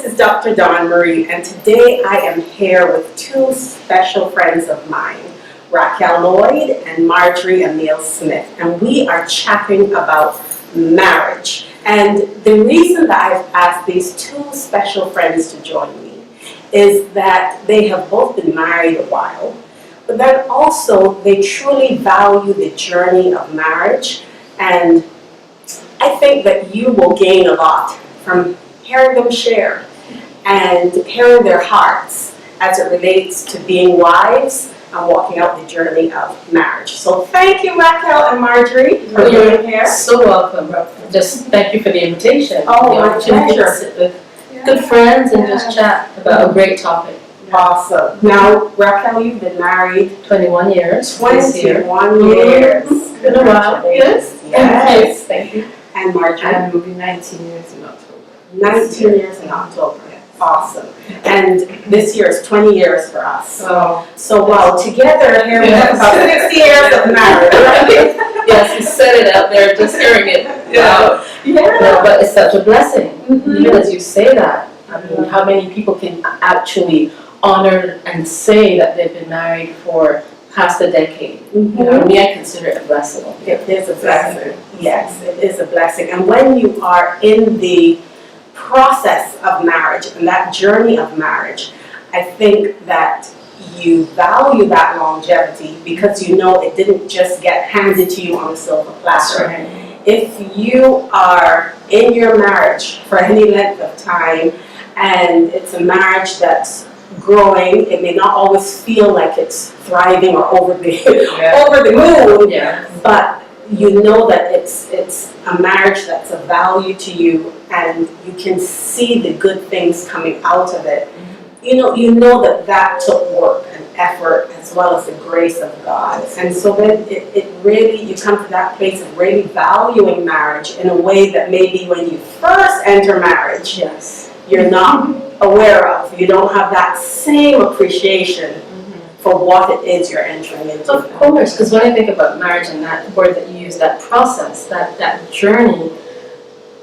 this is Dr. Dawn Marie, and today I am here with two special friends of mine, Raquel Lloyd and Marjorie Emile Smith, and we are chatting about marriage. And the reason that I've asked these two special friends to join me is that they have both been married a while, but then also they truly value the journey of marriage, and I think that you will gain a lot from hearing them share and hearing their hearts as it relates to being wives and walking out the journey of marriage. So thank you, Raquel and Marjorie, for being here. So welcome. Just thank you for the invitation. Oh, the my opportunity pleasure. to sit with good friends and just chat about a great topic. Awesome. Now, Raquel, you've been married 21 years. this year. 21 years. It's been a while. Yes. Yes. Thank you. And Marjorie? And will be 19 years in October. 19 years in October. Awesome. And this year is 20 years for us. So, So wow, together here we have about 6 years of marriage, right? Yes, you said it out there, just hearing it. yeah. No, but it's such a blessing. Even as you say that, I mean, how many people can actually honor and say that they've been married for past a decade? You know, me, I consider it a blessing. It is a blessing. Yes, it is a blessing. And when you are in the process of marriage and that journey of marriage, I think that you value that longevity because you know it didn't just get handed to you on a silver platter. Right. If you are in your marriage for any length of time and it's a marriage that's growing, it may not always feel like it's thriving or over the moon, Yeah. but you know that it's a marriage that's of value to you and you can see the good things coming out of it. You know that took work and effort as well as the grace of God. And so then it really, you come to that place of really valuing marriage in a way that maybe when you first enter marriage, Yes. you're not aware of. You don't have that same appreciation for what it is you're entering into. Of course, because when I think about marriage and that word that you use, that process, that journey,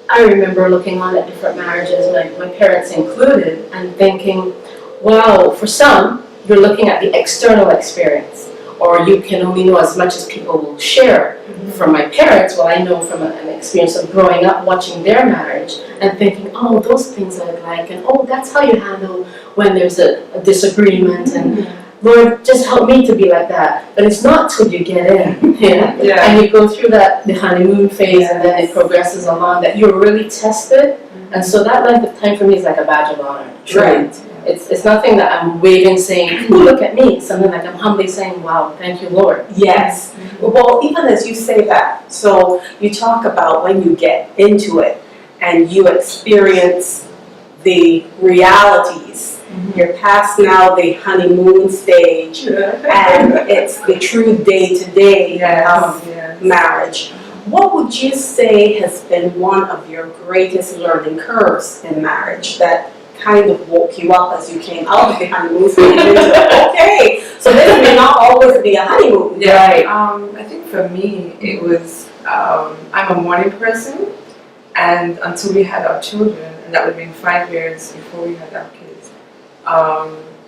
I remember looking on at different marriages, my parents included, and thinking, wow, for some, you're looking at the external experience, or you can only know as much as people will share. From my parents, well, I know from an experience of growing up, watching their marriage, and thinking, oh, those things I'd like, and oh, that's how you handle when there's a disagreement, and Lord, just help me to be like that. But it's not till you get in, and you go through the honeymoon phase, and then it progresses along, that you're really tested. And so that length of time for me is like a badge of honor. Right. It's nothing that I'm waving saying, "Ooh, look at me." It's something like I'm humbly saying, "Wow, thank you, Lord." Yes. Well, even as you say that, so you talk about when you get into it and you experience the realities. You're past now the honeymoon stage, and it's the true day-to-day of marriage. What would you say has been one of your greatest learning curves in marriage that kind of woke you up as you came out of the honeymoon stage into, okay, so this may not always be a honeymoon? Right. I think for me, it was, I'm a morning person, and until we had our children, and that would have been 5 years before we had our kids,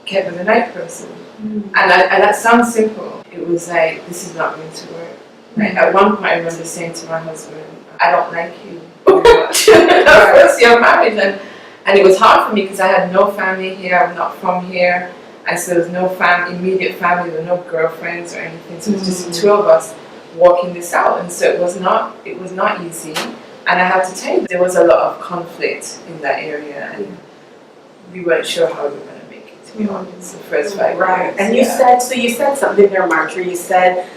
Kev was a night person. And that sounds simple. It was like, this is not going to work. Like, at one point I remember saying to my husband, I don't like you very much. Our first year of marriage, and it was hard for me because I had no family here, I'm not from here, and so there was no immediate family, there were no girlfriends or anything, so it was just the two of us walking this out, and so it was not easy. And I have to tell you, there was a lot of conflict in that area, and we weren't sure how we were going to make it, to be honest, the first 5 years. And you said something there, Marjorie. You said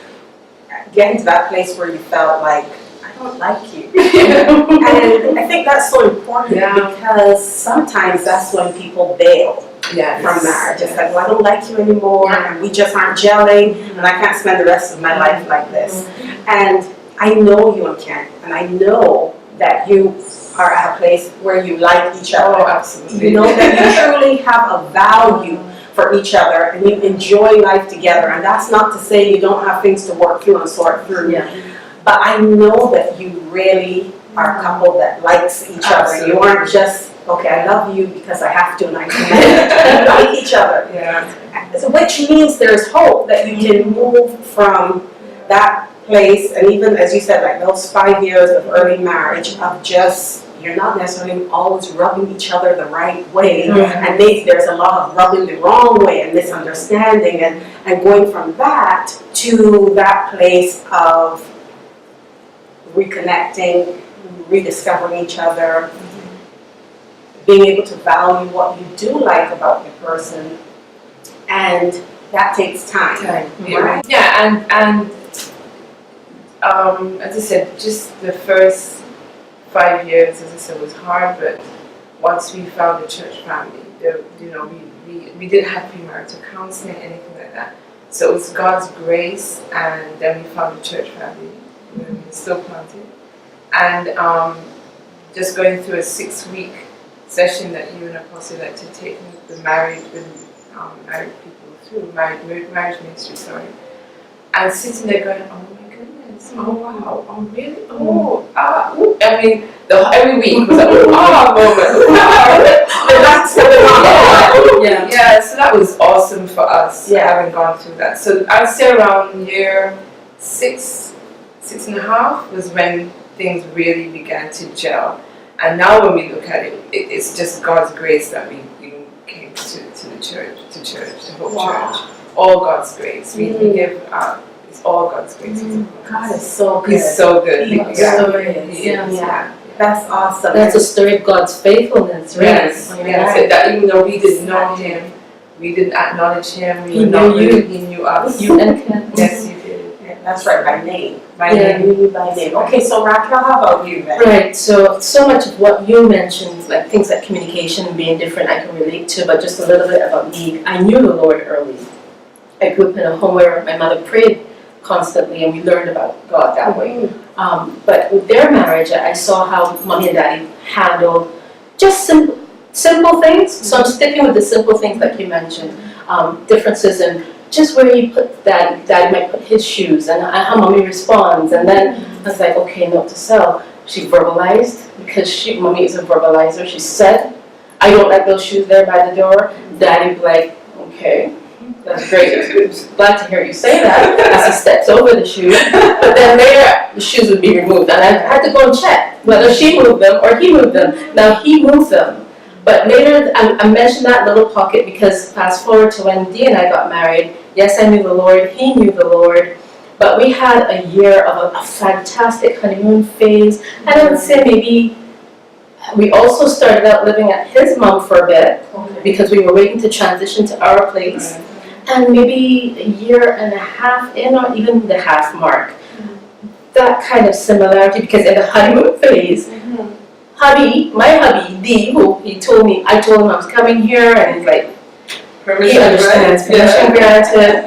getting to that place where you felt like, I don't like you. And I think that's so important because sometimes that's when people bail from marriage. It's like, well, I don't like you anymore, and we just aren't gelling, and I can't spend the rest of my life like this. And I know you and Ken, and I know that you are at a place where you like each other. Oh, absolutely. You know that you truly have a value for each other and you enjoy life together. And that's not to say you don't have things to work through and sort through. But I know that you really are a couple that likes each other. You aren't just okay, I love you because I have to and I can like each other. Yeah. So which means there's hope that you can move from that place, and even as you said, like those 5 years of early marriage of just, you're not necessarily always rubbing each other the right way, and maybe there's a lot of rubbing the wrong way and misunderstanding, and going from that to that place of reconnecting, rediscovering each other, being able to value what you do like about your person, and that takes time. Right? Yeah, and as I said, just the first 5 years, as I said, was hard, but once we found the church family, we didn't have premarital counseling, anything like that. So it was God's grace, and then we found the church family, where we still planted. And just going through a 6-week session that you and Apostle like to take the married people through, marriage ministry, sorry. And sitting there going, oh my goodness, oh wow, oh really, oh, ooh. I mean, every week was like, moment. Yeah, so that was awesome for us, having gone through that. So I'd say around year 6.5 was when things really began to gel. And now when we look at it, it's just God's grace that we came to the church, to Hope Church. All God's grace. We give it's all God's grace. God is so good. He's so good. He is. Yeah. That's awesome. That's a story of God's faithfulness, really. Yes. So that even though we didn't know Him, we didn't acknowledge Him, He knew you. He knew us. You and Ken. Yes, He did. That's right, by name. By name. By name. Okay, so Raquel, how about you then? Right, so much of what you mentioned, like things like communication being different, I can relate to, but just a little bit about me. I knew the Lord early. I grew up in a home where my mother prayed constantly, and we learned about God that way. But with their marriage, I saw how mommy and daddy handled just simple things. So I'm sticking with the simple things like you mentioned. Differences in just where you put daddy might put his shoes, and how mommy responds. And then I was like, okay, note to self. She verbalized, because mommy is a verbalizer. She said, I don't like those shoes there by the door. Daddy be like, okay, that's great. Glad to hear you say that, as he steps over the shoes. But then later, the shoes would be removed, and I had to go and check whether she moved them or he moved them. Now he moved them. But later, I mentioned that little pocket because fast forward to when Dee and I got married. Yes, I knew the Lord, he knew the Lord, but we had a year of a fantastic honeymoon phase. And I would say maybe we also started out living at his mom for a bit because we were waiting to transition to our place. And maybe a year and a half in, or even the half mark, that kind of similarity, because in the honeymoon phase, my hubby, Dee, who I told him I was coming here, and he's like, he understands, permission granted.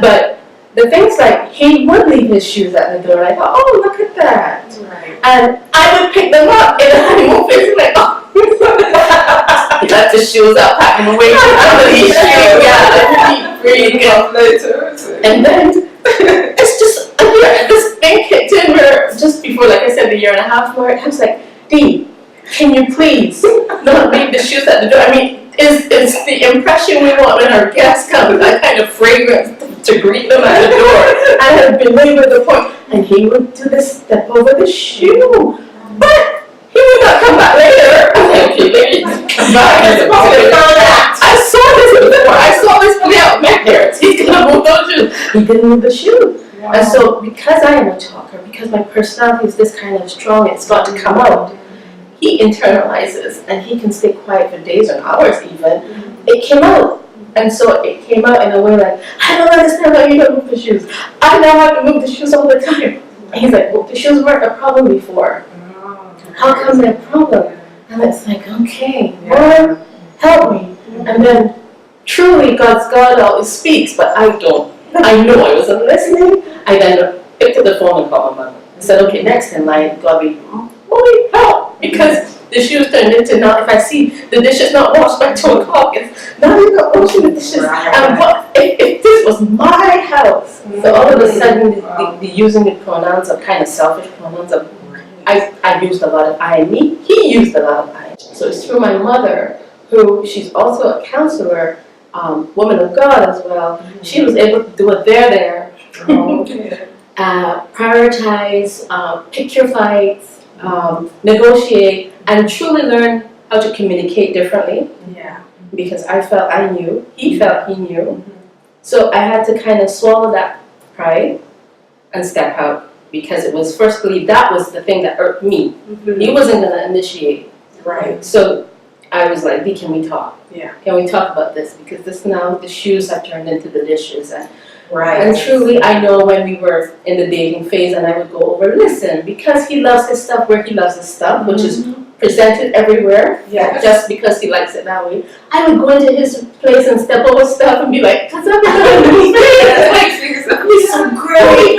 But the things like, he would leave his shoes at the door, like, oh, look at that. Right. And I would pick them up in the honeymoon phase, like, oh. He left his shoes out, pack them away. And then, it's just, this thing kicked in where, just before, like I said, the year and a half mark, I was like, Dee, can you please not leave the shoes at the door? I mean, is the impression we want when our guests come, that kind of fragrance to greet them at the door. I had belabored the point, and he would do this step over the shoe, but he would not come back later. Come back. I saw this play out. My parents, he's gonna move those shoes. He didn't move the shoe. Wow. And so, because I am a talker, because my personality is this kind of strong, it's got to come out. He internalizes, and he can stay quiet for days or hours even. It came out. And so it came out in a way like, I don't understand how you don't move the shoes. I now have to move the shoes all the time. And he's like, well, the shoes weren't a problem before. How come they're a problem? And it's like, okay, Lord, help me. And then, truly, God always speaks, but I don't. I know I wasn't listening. I then picked up the phone and called my mother. I said, okay, next in line, God be, Mommy, help! Because the shoes turned into now, if I see the dishes not washed by 2 o'clock, it's now you're not washing the dishes. And what if this was my house? So all of a sudden, the using the pronouns of kind of selfish pronouns of, I used a lot of I and me. He used a lot of I So it's through my mother, who she's also a counselor, woman of God as well. She was able to do it there, prioritize, pick your fights, negotiate, and truly learn how to communicate differently. Yeah. Because I felt I knew, he felt he knew. So I had to kind of swallow that pride and step out, because it was, firstly, that was the thing that irked me. He wasn't going to initiate. Right. So I was like, can we talk? Yeah. Can we talk about this? Because this now, the shoes have turned into the dishes. And Right. truly, I know when we were in the dating phase and I would go over, listen, because he loves his stuff where he loves his stuff, which is presented everywhere, Yeah. just because he likes it that way, I would go into his place and step over stuff and be like, because I'm not going to he's so great.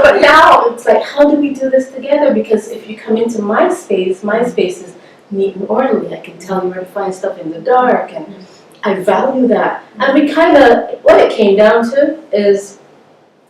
But now it's like, how do we do this together? Because if you come into my space is neat and orderly. I can tell you where to find stuff in the dark, and I value that. And we kind of, what it came down to is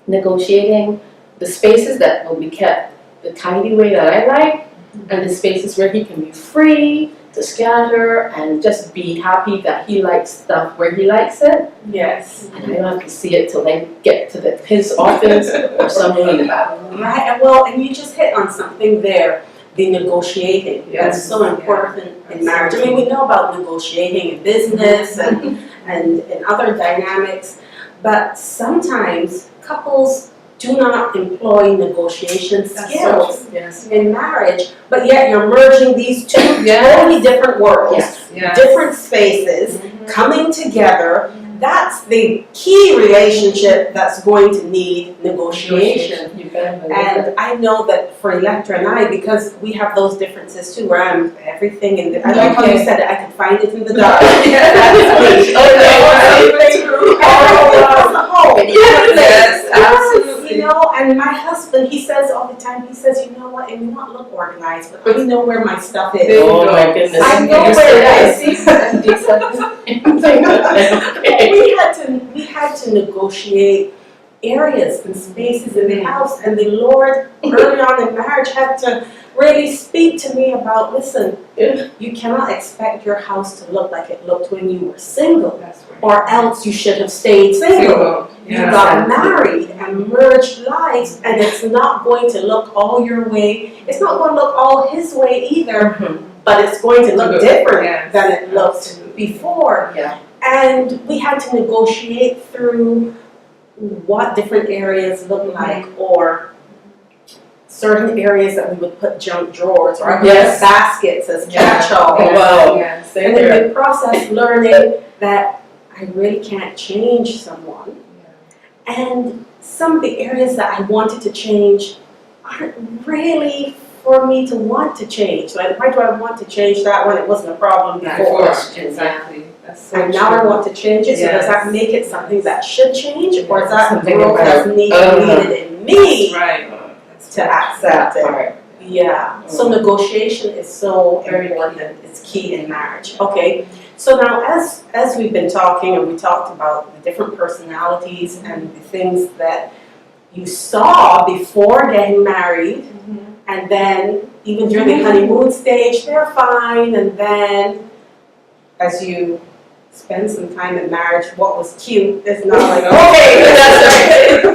negotiating the spaces that will be kept the tidy way that I like, and the spaces where he can be free to scatter and just be happy that he likes stuff where he likes it. Yes. And I don't have to see it till I get to his office or somewhere in the back. Right. And well, and you just hit on something there. The negotiating. Yes. That's so important in marriage. I mean, we know about negotiating in business and in other dynamics, but sometimes couples do not employ negotiation skills Yes. in marriage, but yet you're merging these two totally different worlds, Yes. different spaces, coming together. That's the key relationship that's going to need negotiation. You better believe it. And I know that for Electra and I, because we have those differences too, where I'm everything in the, I like how you said it, I can find it in the dark. That's me. Yes, absolutely. You know, and my husband, he says all the time, he says, you know what, it may not look organized, but I know where my stuff is. Oh my goodness. I know where it is. We had to negotiate areas and spaces in the house, and the Lord early on in marriage had to really speak to me about, listen, you cannot expect your house to look like it looked when you were single, That's right. or else you should have stayed single. You got married and merged lives, and it's not going to look all your way. It's not going to look all his way either, but it's going to look different than it looked before. Yeah. And we had to negotiate through what different areas look like, or certain areas that we would put junk drawers, or baskets as catch-all. Yes. And then the process learning that I really can't change someone. And some of the areas that I wanted to change aren't really for me to want to change. Like, why do I want to change that when it wasn't a problem before? Exactly. That's so And now I true. want to change it, so does that make it something that should change, or is that Something growth that's needed in me Right. to accept it? Yeah, so negotiation is so important, it's key in marriage. Okay, so now as we've been talking, and we talked about the different personalities and the things that you saw before getting married, and then even during the honeymoon stage, they're fine, and then as you spend some time in marriage, what was cute is not like, okay,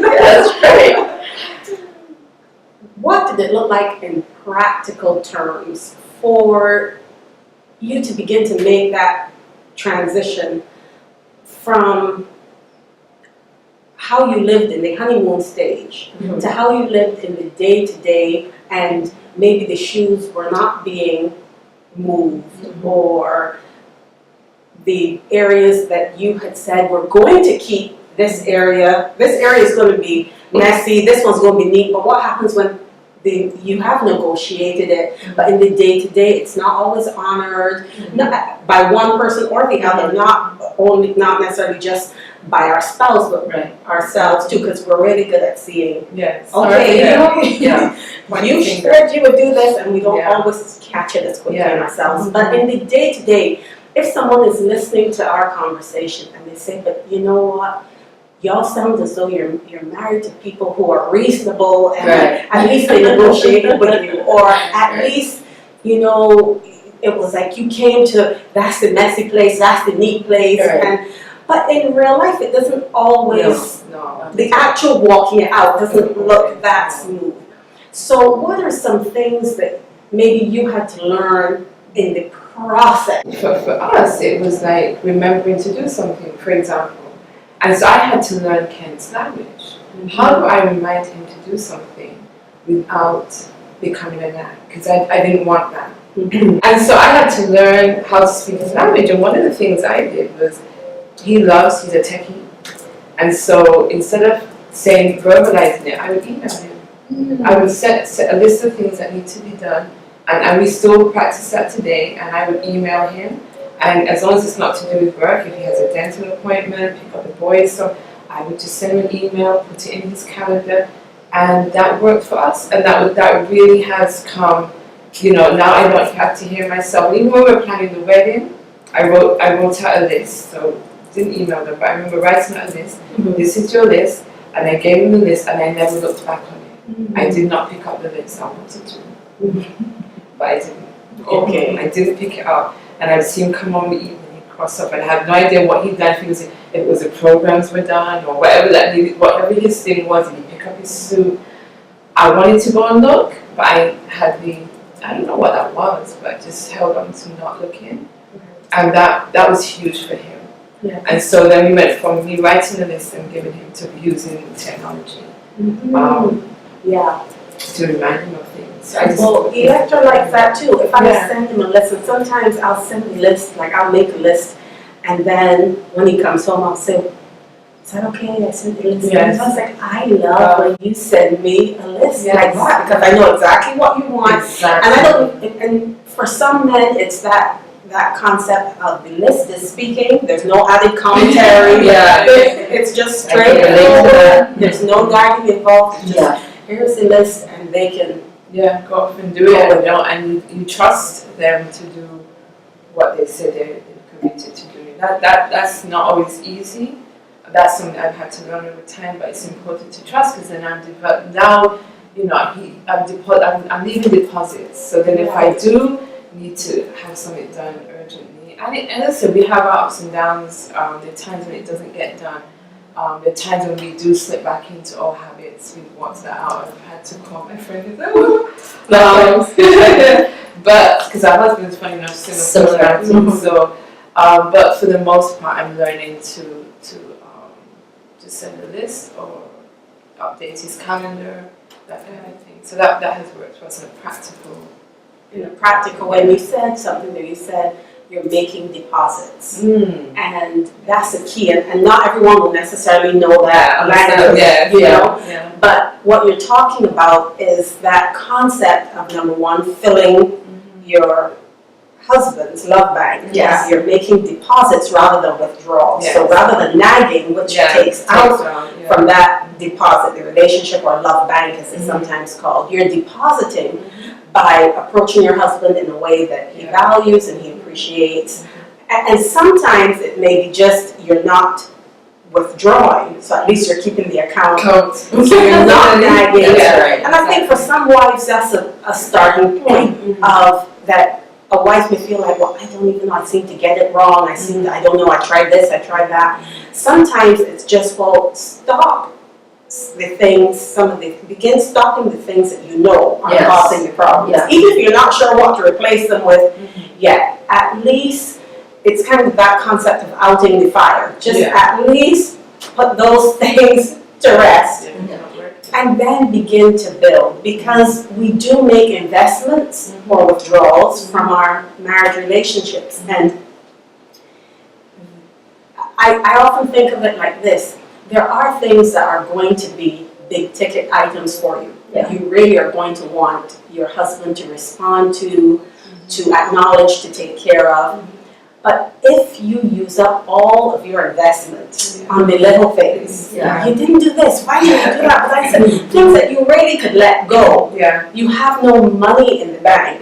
that's right. What did it look like in practical terms for you to begin to make that transition from how you lived in the honeymoon stage to how you lived in the day-to-day, and maybe the shoes were not being moved, or the areas that you had said we're going to keep this area is going to be messy, this one's going to be neat, but what happens when you have negotiated it, but in the day-to-day it's not always honored, not by one person or the other, not necessarily just by our spouse, but ourselves too, because we're really good at seeing, you said you would do this, and we don't always catch it as quickly in ourselves. But in the day-to-day, if someone is listening to our conversation and they say, but you know what, y'all sound as though you're married to people who are reasonable, and at least they negotiated with you, or at least you know, it was like you came to, that's the messy place, that's the neat place. Right. But in real life, it doesn't always, No. the actual walking it out doesn't look that smooth. So what are some things that maybe you had to learn in the process? For us, it was like remembering to do something, for example. And so I had to learn Ken's language. How do I remind him to do something without becoming a nag? Because I didn't want that. And so I had to learn how to speak his language. And one of the things I did was, he's a techie. And so instead of saying, verbalizing it, I would email him. I would set a list of things that need to be done. And we still practice that today. And I would email him. And as long as it's not to do with work, if he has a dental appointment, pick up the boys, so I would just send him an email, put it in his calendar. And that worked for us. And that really has come, you know, now I don't have to hear myself. Even when we were planning the wedding, I wrote out a list. So didn't email them, but I remember writing out a list. This is your list. And I gave him the list and I never looked back on it. I did not pick up the list. I wanted to. But I didn't. Okay. I didn't pick it up. And I'd see him come home in the evening, he'd cross up, and I had no idea what he'd done, if it was the programs were done, or whatever his thing was, and he'd pick up his suit. I wanted to go and look, but I don't know what that was, but I just held on to not looking. And that was huge for him. Yeah. And so then we went from me writing the list and giving him to using technology Yeah. to remind him of things. So Well, Electra likes that too. If I send him a list, and sometimes I'll send a list, like I'll make a list, and then when he comes home, I'll say, is that okay? I sent you a list. Yes. I was like, I love when you send me a list Yes. like that, because I know exactly what you want. Exactly. And I don't, and for some men, it's that concept of the list is speaking. There's no added commentary. Yeah. It's just straight I can relate to that. There's no guiding involved. It's just, here's the list, and they can. Yeah, go off and do it, you know, and you trust them to do what they say they're committed to doing. That's not always easy. That's something I've had to learn over time, but it's important to trust, because then now, you know, I'm leaving deposits. So then if I do need to have something done urgently, and listen, we have our ups and downs. There are times when it doesn't get done. There are times when we do slip back into old habits. We've worked that out. I've had to call my friend and say, but because our husband's funny enough, similar personality. So, but for the most part, I'm learning to send a list or update his calendar, that kind of thing. So that has worked for us in a practical way. You said something that you said. You're making deposits, and that's the key. And not everyone will necessarily know that language, you know. Yeah. But what you're talking about is that concept of, number one, filling your husband's love bank. Yes. You're making deposits rather than withdrawals. Yes. So rather than nagging, which takes out from that deposit, the relationship or love bank, as it's sometimes called, you're depositing by approaching your husband in a way that he values and he appreciates. And sometimes it may be just you're not withdrawing, so at least you're keeping the account. So you're not nagging. And I think for some wives that's a starting point of that. A wife may feel like, well, I don't even know, I seem to get it wrong, I don't know, I tried this, I tried that. Sometimes it's just, well, stop the things, begin stopping the things that you know are causing the problems. Yes. Even if you're not sure what to replace them with yet, at least it's kind of that concept of outing the fire. Just at least put those things to rest. And then begin to build, because we do make investments or withdrawals from our marriage relationships. And I often think of it like this. There are things that are going to be big ticket items for you that you really are going to want your husband to respond to acknowledge, to take care of. But if you use up all of your investment on the little things, you didn't do this, why did you do that? But I said, things that you really could let go. You have no money in the bank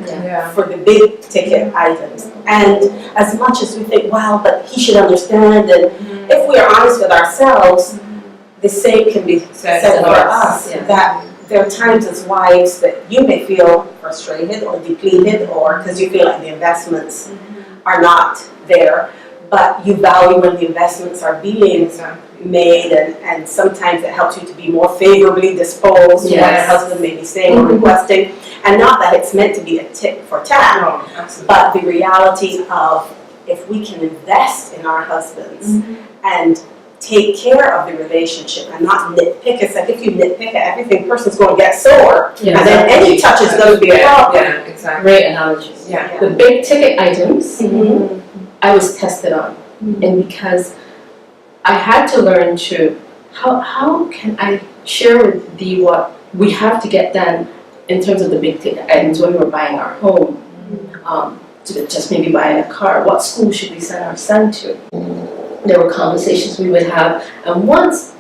for the big ticket items. And as much as we think, wow, but he should understand, and if we are honest with ourselves, the same can be said for us, that there are times as wives that you may feel frustrated or depleted, or because you feel like the investments are not there, but you value when the investments are being made, and sometimes it helps you to be more favorably disposed when your husband may be saying or requesting, and not that it's meant to be a tit for tat, but the reality of if we can invest in our husbands and take care of the relationship and not nitpick. It's like if you nitpick at everything, person's going to get sore, and then any touch is going to be a problem. Yeah, exactly. Great analogy. Yeah. The big ticket items, I was tested on, and because I had to learn to, how can I share with thee what we have to get done in terms of the big ticket items when we're buying our home, to just maybe buying a car, what school should we send our son to? There were conversations we would have, and once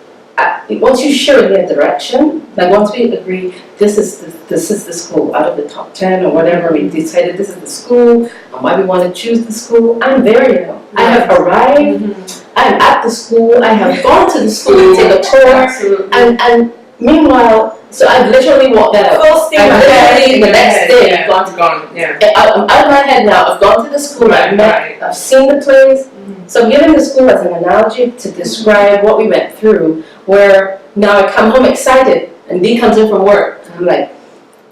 you share the direction, like once we agree this is the school out of the top 10 or whatever, we decided this is the school and why we want to choose the school, I'm there now. I have arrived, I'm at the school, I have gone to the school to take a tour, and meanwhile, so I've literally walked that out. I've literally the next day gone to I'm out of my head now, I've gone to the school, I've seen the place. So I'm giving the school as an analogy to describe what we went through, where now I come home excited, and Dee comes in from work, and I'm like,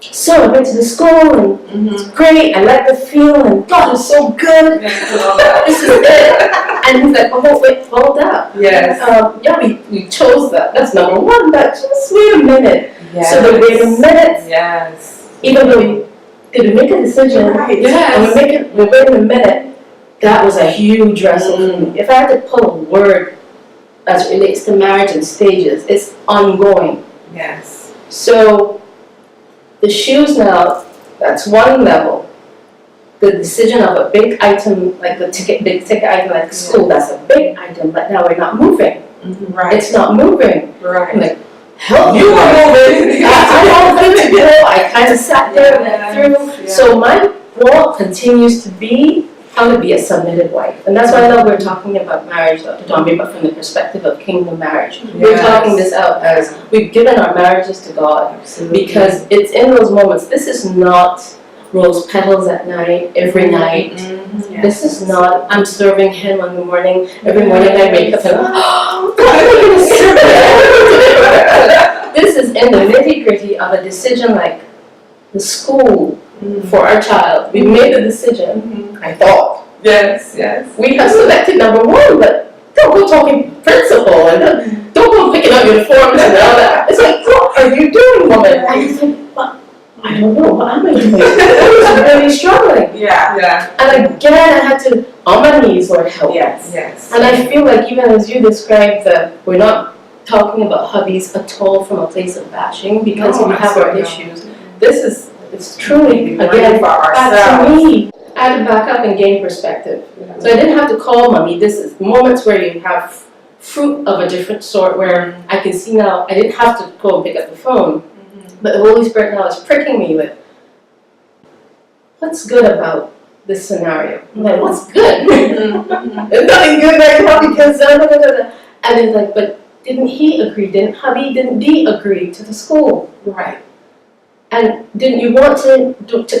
so I went to the school, and it's great, I like the feel, and God, it's so good, this is it. And he's like, oh, wait, hold up. Yes. We chose that, that's number one, but just wait a minute. Yes. So the wait a minute, yes. even though did we make a decision, and we're waiting a minute, that was a huge wrestle for me. If I had to pull a word as it relates to marriage and stages, it's ongoing. Yes. So the shoes now, that's one level. The decision of a big item, like the big ticket item like school, that's a big item, but now we're not moving. Right. It's not moving. Right. I'm like, help you are moving. I don't think to go. I kind of sat there and went through. Yeah. So my walk continues to be how to be a submitted wife. And that's why I know we're talking about marriage, Dr. Domby, but from the perspective of kingdom marriage. We're talking this out as we've given our marriages to God. Absolutely. Because it's in those moments. This is not rose petals at night, every night. This is not, I'm serving him in the morning. Every morning I wake up and, oh, God, I'm going to serve him. This is in the nitty gritty of a decision like the school for our child. We made the decision, I thought. Yes, yes. We have selected number one, but don't go talking principle and don't go picking up your forms and all that. It's like, what are you doing, woman? And he's like, but I don't know, what am I doing? I was really struggling. Yeah. And again, I had to, on my knees, Lord, help. Yes. And I feel like even as you described that we're not talking about hubbies at all from a place of bashing, because we have our issues. This is, it's truly, again, for back ourselves. to me. I had to back up and gain perspective. So I didn't have to call mommy. This is moments where you have fruit of a different sort, where I can see now, I didn't have to go and pick up the phone. But the Holy Spirit now is pricking me with, what's good about this scenario? I'm like, what's good? There's nothing good right now because and it's like, but didn't he agree? Didn't Dee agree to the school? Right. And didn't you want to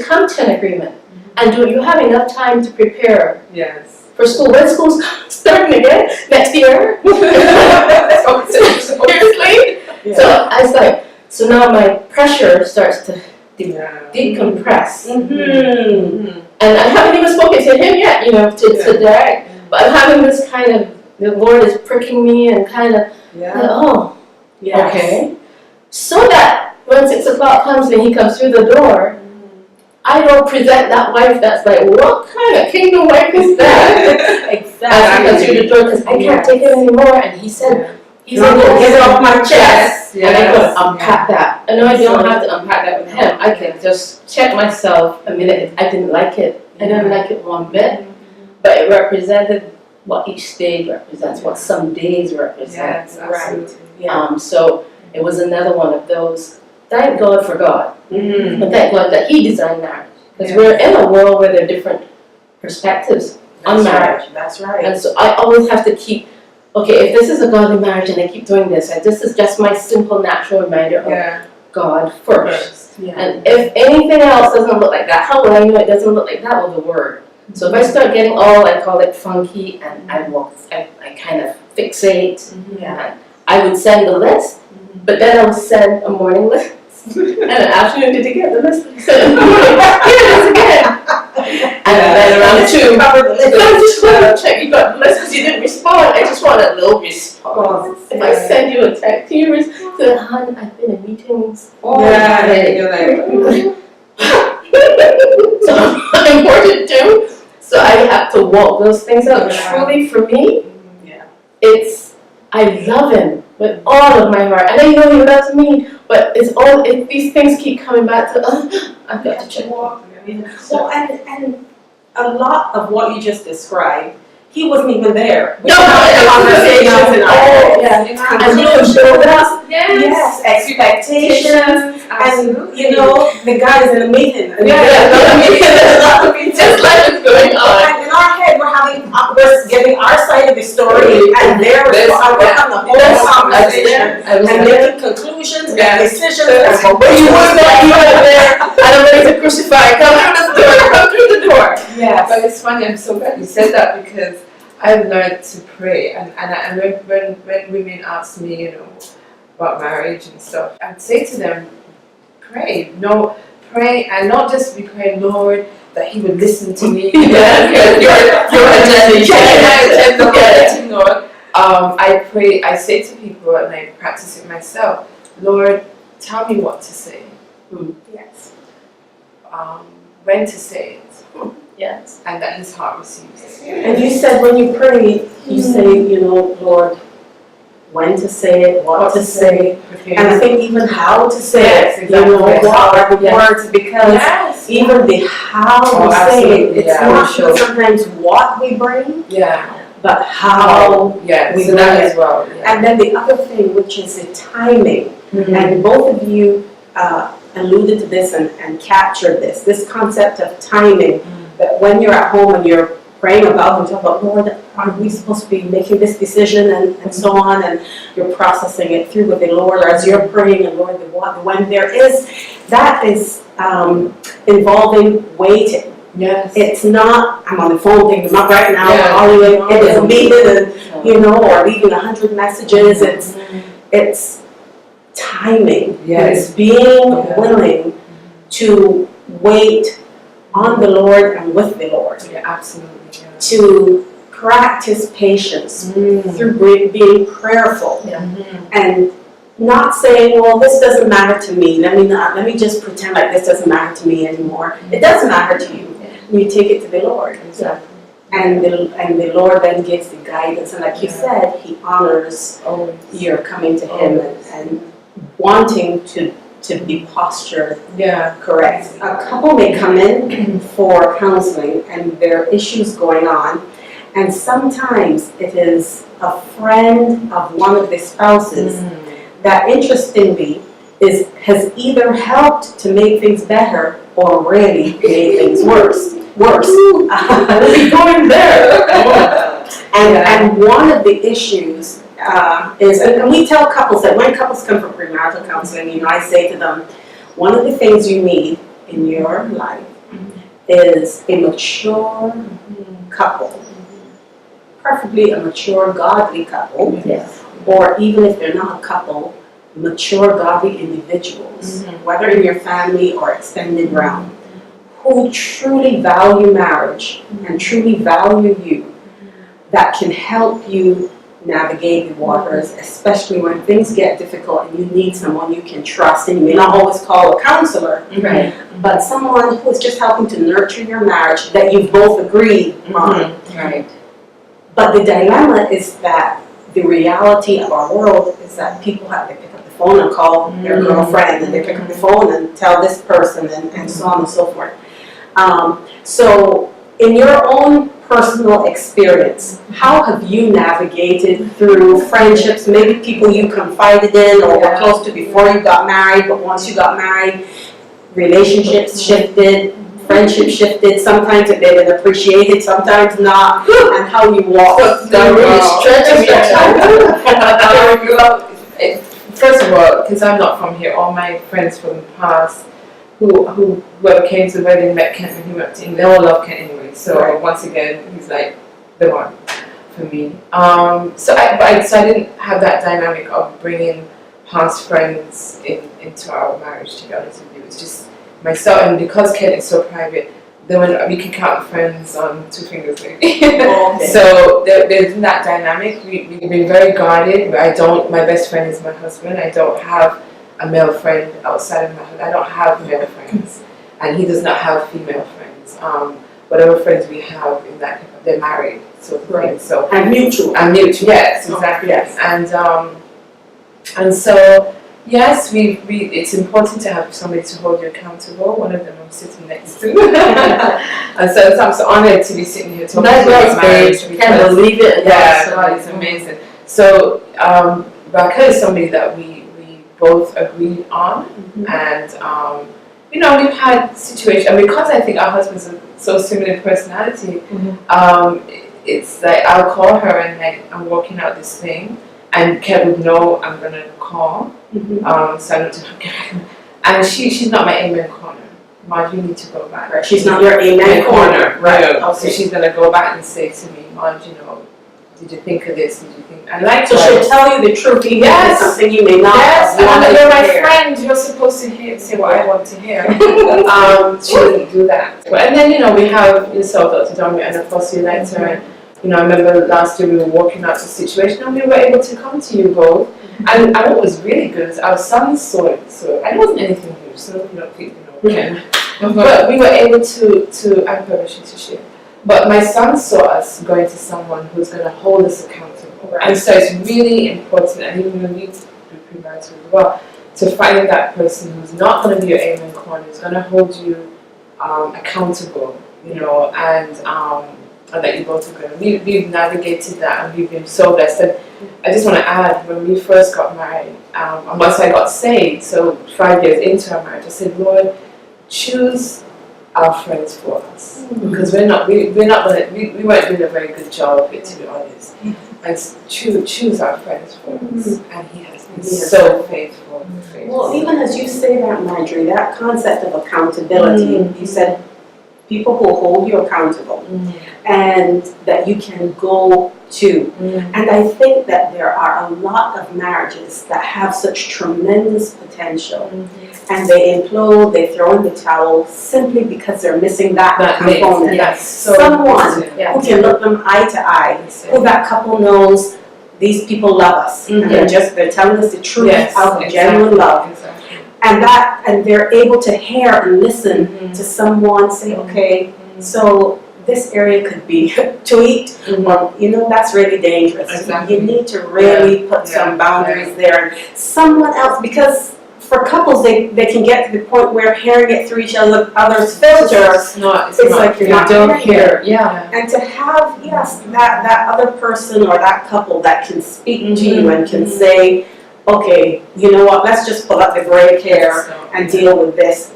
come to an agreement? And do you have enough time to prepare Yes. for school? When school's starting again? Next year? Seriously? Yeah. So I was like, so now my pressure starts to decompress. And I haven't even spoken to him yet, to Derek. But I'm having this kind of, the Lord is pricking me and kind of, okay. So that when 6 o'clock comes and he comes through the door, I don't present that wife that's like, what kind of kingdom wife is that? Exactly. As he comes through the door, because I can't take it anymore. And he said, he's going to get it off my chest. And I'm going to unpack that. I know I don't have to unpack that with him. I can just check myself a minute. I didn't like it. I didn't like it one bit. But it represented what each stage represents, what some days represent. Yes, absolutely. So it was another one of those. Thank God for God. But thank God that He designed marriage. Because we're in a world where there are different perspectives on marriage. That's right. And so I always have to keep, okay, if this is a godly marriage and I keep doing this, and this is just my simple natural reminder of God first. First, yeah. And if anything else doesn't look like that, how will I know it doesn't look like that? Well, the word. So if I start getting all, I call it funky, and I kind of fixate, Yeah. and I would send the list, but then I would send a morning list. And an afternoon, did you get the list? Send a morning, here it is again. And then around 2, I just want to check you got the list because you didn't respond. I just want a little response. If I send you a text, can you respond? Hon, I've been in meetings all day. You're like, So I'm important too. So I have to walk those things out. Yeah. Truly, for me, yeah. it's I love him with all of my heart, and I know he loves me. But it's all these things keep coming back to. I've got to check. Well, and a lot of what you just described, he wasn't even there. We No, had conversations in our heads. And he was showing us. Yes, expectations, and Absolutely. the guy is in a meeting. And Just life is going on. And in our head, we're getting our side of the story, and they're working on the whole conversation, and making conclusions and decisions. But you were not even there, and I'm ready to crucify. Come through the door. Come through the door. Yes. But it's funny, I'm so glad you said that because I've learned to pray, and when women ask me, about marriage and stuff, I'd say to them, pray, pray, and not just be praying, Lord, that He would listen to me. I pray, I say to people, and I practice it myself, Lord, tell me what to say. Yes. When to say it. Yes. And that His heart receives it. And you said when you pray, you say, Lord, when to say it, what to say, and I think even how to say it, Exactly. what are the words, because even the how we say it, it's not sometimes what we bring, but how we so bring that it. as well. Yeah. And then the other thing, which is the timing, and both of you alluded to this and captured this concept of timing, that when you're at home and you're praying about and talking about, Lord, are we supposed to be making this decision and so on, and you're processing it through with the Lord, or as you're praying, and Lord, when there is, that is involving waiting. Yes. It's not, I'm on the phone thinking, I'm up right now, Yeah. it is a meeting, and, or leaving 100 messages, it's timing. Yes. It's being willing to wait on the Lord and with the Lord. Yeah, absolutely. Yeah. To practice patience through being prayerful and not saying, well, this doesn't matter to me. Let me just pretend like this doesn't matter to me anymore. It does matter to you. You take it to the Lord. Exactly. And the Lord then gives the guidance. And like you said, He honors your coming to Him and wanting to be postured correct. A couple may come in for counseling and there are issues going on, and sometimes it is a friend of one of the spouses that, interestingly, has either helped to make things better or really made things worse. We'll be going there. And one of the issues is, and we tell couples that when couples come for premarital counseling, I say to them, one of the things you need in your life is a mature couple, preferably a mature godly couple, or even if they're not a couple, mature godly individuals, whether in your family or extended realm, who truly value marriage and truly value you, that can help you navigate the waters, especially when things get difficult and you need someone you can trust. And you may not always call a counselor, but someone who is just helping to nurture your marriage that you've both agreed on. But the dilemma is that the reality of our world is that people have to pick up the phone and call their girlfriend, and they pick up the phone and tell this person, and so on and so forth. So in your own personal experience, how have you navigated through friendships, maybe people you confided in or were close to before you got married, but once you got married, relationships shifted, friendships shifted, sometimes they've been appreciated, sometimes not, and how you walk through first of all, because I'm not from here, all my friends from the past whoever came to the wedding met Kent when he went to England, they all love Kent anyway. So once again, he's like the one for me. So I didn't have that dynamic of bringing past friends into our marriage, to be honest with you. It was just myself, and because Kent is so private, then when we can count friends on 2 fingers maybe. Okay. So there's that dynamic. We've been very guarded. My best friend is my husband. I don't have a male friend outside of my husband. I don't have male friends, and he does not have female friends. Whatever friends we have in that, they're married, sort of thing. So And mutual. yes, exactly. Yes. And so yes, it's important to have somebody to hold you accountable. One of them I'm sitting next to, and so I'm so honored to be sitting here talking about marriage. Can't believe it. Yeah, God, it's amazing. So Raquel is somebody that we both agreed on, and we've had situations, and because I think our husbands are so similar in personality, it's like I'll call her and like I'm working out this thing, and Ken would know I'm gonna call, so I know to and she's not my amen corner. Marge, you need to go back. Right. She's not your amen corner. Right. No. So she's gonna go back and say to me, Marge, did you think of this? Did you think? And So she'll tell you the truth, even if it's something you may not Yes, have wanted you're to my hear. friend. You're supposed to say what I want to hear. She doesn't do that. And then we have yourself, Dr. Domi, and of course you like her. And I remember last year we were walking out the situation, and we were able to come to you both. And what was really good is our son saw it. So and it wasn't anything huge. So you don't think Ken. But we were able to I have permission to share. But my son saw us going to someone who's going to hold us accountable. Right. And so it's really important, and even when we do premarital as well, to find that person who's not going to be your amen corner, who's going to hold you accountable, and that you both are going to. We've navigated that, and we've been so blessed. And I just want to add, when we first got married, and once I got saved, so 5 years into our marriage, I said, Lord, choose our friends for us, because we weren't doing a very good job of it, to be honest. And choose our friends for us, and He has been so faithful. Well, even as you say that, Marjorie, that concept of accountability, you said people who hold you accountable, and that you can go to. And I think that there are a lot of marriages that have such tremendous potential, and they implode, they throw in the towel simply because they're missing that component. Someone who can look them eye to eye, who that couple knows these people love us, and they're telling us the truth out of genuine love. And they're able to hear and listen to someone say, okay, so this area could be tweaked, or that's really dangerous. You need to really put some boundaries there. And someone else, because for couples, they can get to the point where hearing it through each other's filter, it's like you're not don't hear. And to have that other person or that couple that can speak to you and can say, okay, you know what, let's just pull up the gray hair and deal with this.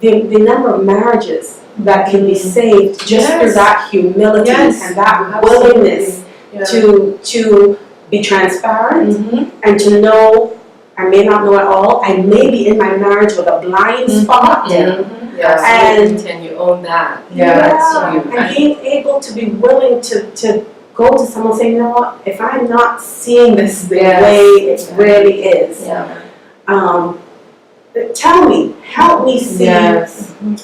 The number of marriages that can be saved just through that humility and that willingness to be transparent and to know I may not know it all. I may be in my marriage with a blind spot. And you own that. And being able to be willing to go to someone and say, you know what, if I'm not seeing this the way it really is, tell me, help me see,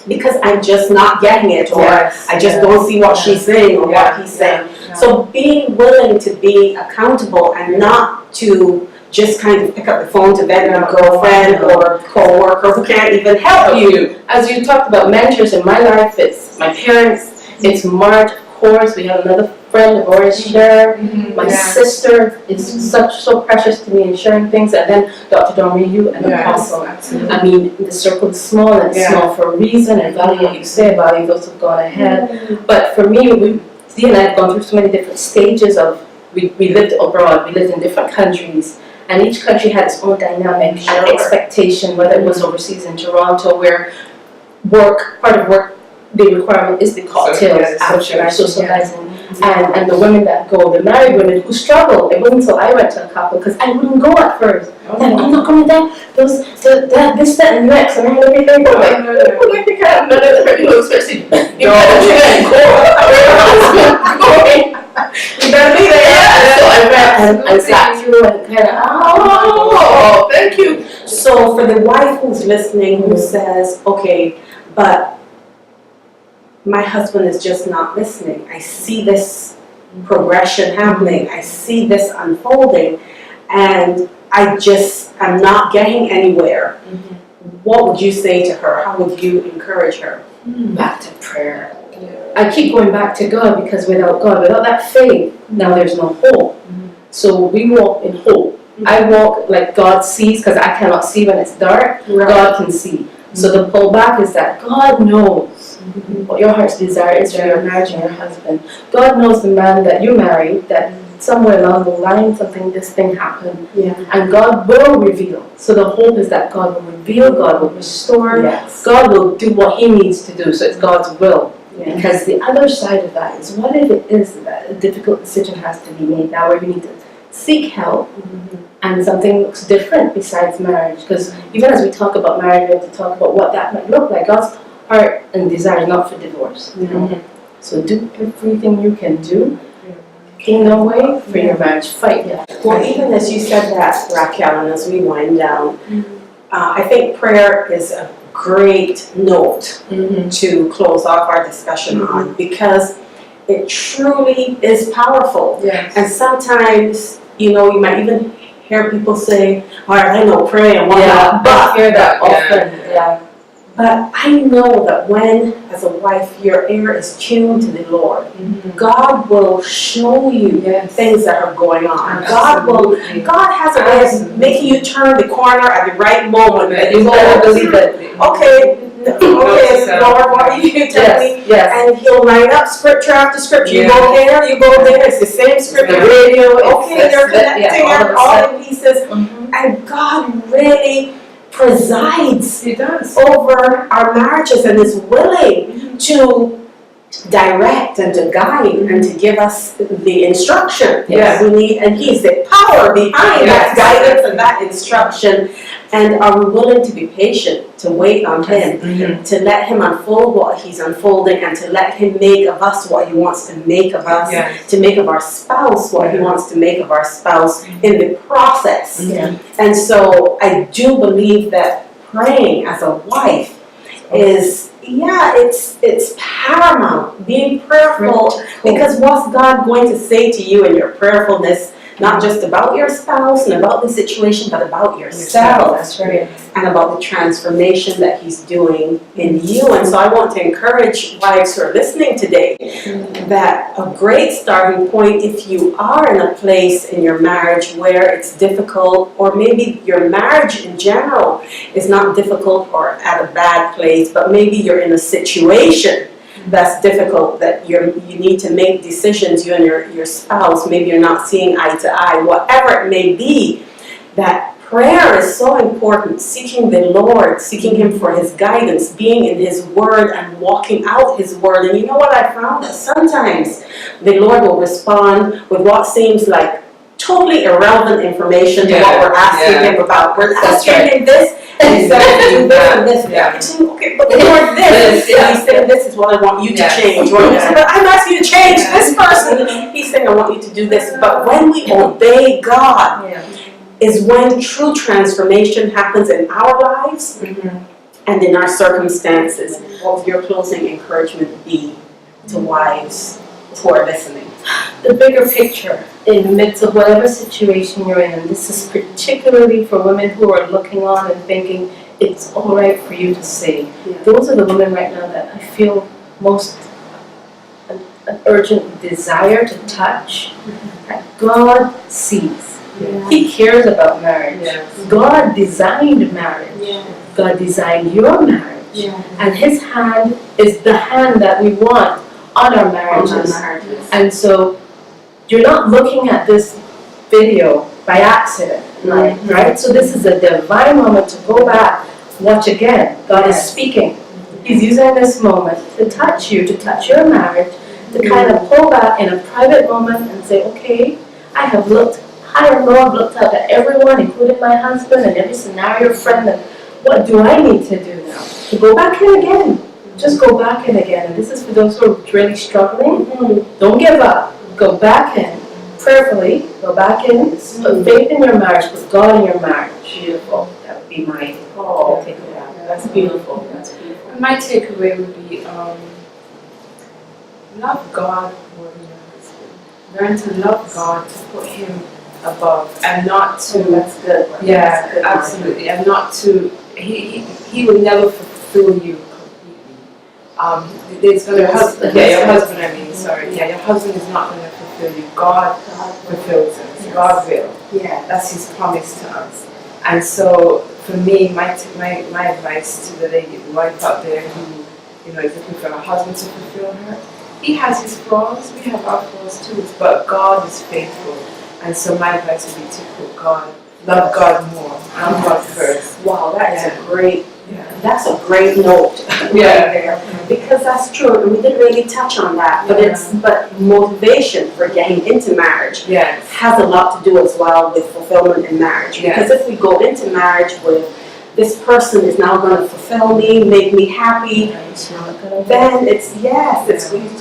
because I'm just not getting it, or I just don't see what she's saying or what he's saying. So being willing to be accountable and not to just kind of pick up the phone to vent to a girlfriend or co-worker who can't even help you. As you talked about mentors in my life, it's my parents, it's Marge, of course, we have another friend of ours, Cher, my sister is so precious to me in sharing things, and then Dr. Domi, you and Apostle. I mean, the circle is small, and it's small for a reason, and value what you say, value those who've gone ahead. But for me, Dee and I have gone through so many different stages of, we lived abroad, we lived in different countries, and each country had its own dynamic and expectation, whether it was overseas in Toronto, where part of work, the requirement is the cocktails after socializing. And the women that go, the married women who struggle. It wasn't until I went to a couple, because I wouldn't go at first. Like, I'm not going to this, that, and next, and everything. But like, you can't, none of the people, especially you better go. You better be there. Yeah. So I went and sat through and kind of, oh, thank you. So for the wife who's listening, who says, okay, but my husband is just not listening. I see this progression happening. I see this unfolding, and I'm not getting anywhere. What would you say to her? How would you encourage her? Back to prayer. I keep going back to God, because without God, without that faith, now there's no hope. So we walk in hope. I walk like God sees, because I cannot see when it's dark. Right. God can see. So the pullback is that God knows what your heart's desire is for your marriage and your husband. God knows the man that you married, that somewhere along the line this thing happened. Yeah. And God will reveal. So the hope is that God will reveal, God will restore, Yes. God will do what He needs to do. So it's God's will. Yeah. Because the other side of that is, what if it is that a difficult decision has to be made now, where you need to seek help, and something looks different besides marriage? Because even as we talk about marriage, we have to talk about what that might look like. God's heart and desire is not for divorce. So do everything you can do, kingdom way, for your marriage. Fight. Well, even as you said that, Raquel, and as we wind down, I think prayer is a great note to close off our discussion on, because it truly is powerful. Yes. And sometimes, you might even hear people say, all right, I know, pray and whatnot, I hear that often. But I know that when, as a wife, your ear is tuned to the Lord, God will show you things that are going on. Absolutely. God has a way of making you turn the corner at the right moment. That you better believe it. Okay, Lord, what are you telling me? Yes. And He'll line up scripture after scripture. You go there, you go there. It's the same scripture. The radio. Okay, they're connecting all the pieces, Mm-hmm. and God really presides He does. over our marriages and is willing to direct and to guide and to give us the instruction that we need, and He's the power behind that guidance and that instruction. And are we willing to be patient, to wait on Him, to let Him unfold what He's unfolding, and to let Him make of us what He wants to make of us, to make of our spouse what He wants to make of our spouse in the process. And so I do believe that praying as a wife is, it's paramount, being prayerful, because what's God going to say to you in your prayerfulness, not just about your spouse and about the situation, but about yourself. That's right. And about the transformation that He's doing in you. And so I want to encourage wives who are listening today that a great starting point, if you are in a place in your marriage where it's difficult, or maybe your marriage in general is not difficult or at a bad place, but maybe you're in a situation that's difficult, that you need to make decisions, you and your spouse, maybe you're not seeing eye to eye, whatever it may be, that prayer is so important, seeking the Lord, seeking Him for His guidance, being in His Word and walking out His Word. And you know what I found? That sometimes the Lord will respond with what seems like totally irrelevant information to what we're asking Him about. We're asking Him this, and He says, do this and this. You're saying, okay, but Lord, this. And He's saying, this is what I want you to change. Or you say, but I'm asking you to change this person. He's saying, I want you to do this. But when we obey God, is when true transformation happens in our lives and in our circumstances. What would your closing encouragement be to wives who are listening? The bigger picture in the midst of whatever situation you're in, and this is particularly for women who are looking on and thinking it's all right for you to say. Those are the women right now that I feel most an urgent desire to touch. That God sees. He cares about marriage. God designed marriage. God designed your marriage. And His hand is the hand that we want on our marriages. And so you're not looking at this video by accident, right? So this is a divine moment to go back, watch again. God is speaking. He's using this moment to touch you, to touch your marriage, to kind of pull back in a private moment and say, okay, I have looked high and low, I've looked up at everyone, including my husband and every scenario friend, and what do I need to do now? To go back in again. Just go back in again. And this is for those who are really struggling. Don't give up. Go back in. Prayerfully, go back in. Put faith in your marriage. Put God in your marriage. Beautiful. That would be my takeaway. That's beautiful. That's beautiful. And my takeaway would be love God more than your husband. Learn to love God, to put Him above, and not to. That's good. Yeah, That's good. absolutely, and not to. He will never fulfill you completely. There's going to your husband. I mean, sorry. Yeah, your husband is not going to fulfill you. God fulfills us. Yes. God will. Yeah. That's His promise to us. And so, for me, my advice to the lady, the wife out there who, is looking for a husband to fulfill her, he has his flaws. We have our flaws too, but God is faithful. And so, my advice would be to put love God more, love God first. Wow, that is a great. Yeah. That's a great note right there, because that's true, and we didn't really touch on that. But motivation for getting into marriage has a lot to do as well with fulfillment in marriage. Because if we go into marriage with this person is now going to fulfill me, make me happy, then it's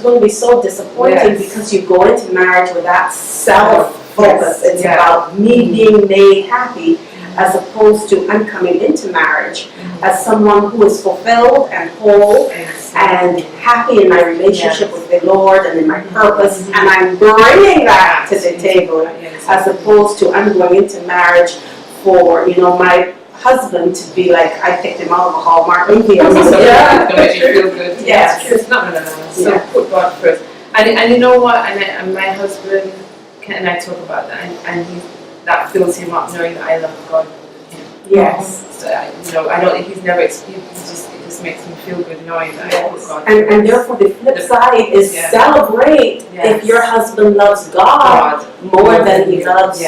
going to be so disappointing because you go into marriage with that self-focus. It's about me being made happy, as opposed to I'm coming into marriage as someone who is fulfilled and whole and happy in my relationship with the Lord and in my purpose, and I'm bringing that to the table, as opposed to I'm going into marriage for my husband to be like, I picked him out of a Hallmark movie. Yeah, to make you feel good. Yes. It's not. So put God first. And you know what? And my husband, and I talk about that, and that fills him up knowing that I love God. Yes. So I don't. He's never. It just makes me feel good knowing that I put God. And therefore, the flip side is celebrate if your husband loves God more than he loves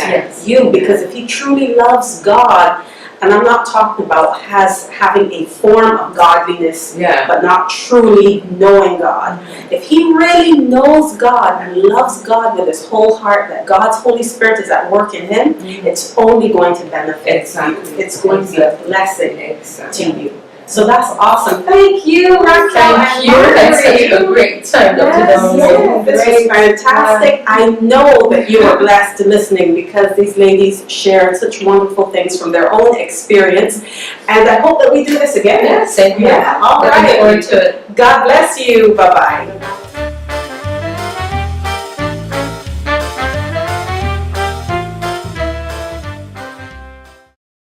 you. Because if he truly loves God, and I'm not talking about having a form of godliness, but not truly knowing God. If he really knows God and loves God with his whole heart, that God's Holy Spirit is at work in him, it's only going to benefit you. It's going to be a blessing to you. So that's awesome. Thank you, Raquel. Thank you. That's such a great time. This was fantastic. I know that you were blessed to listening, because these ladies shared such wonderful things from their own experience. And I hope that we do this again. Same here. All right. Looking forward to it. God bless you. Bye-bye.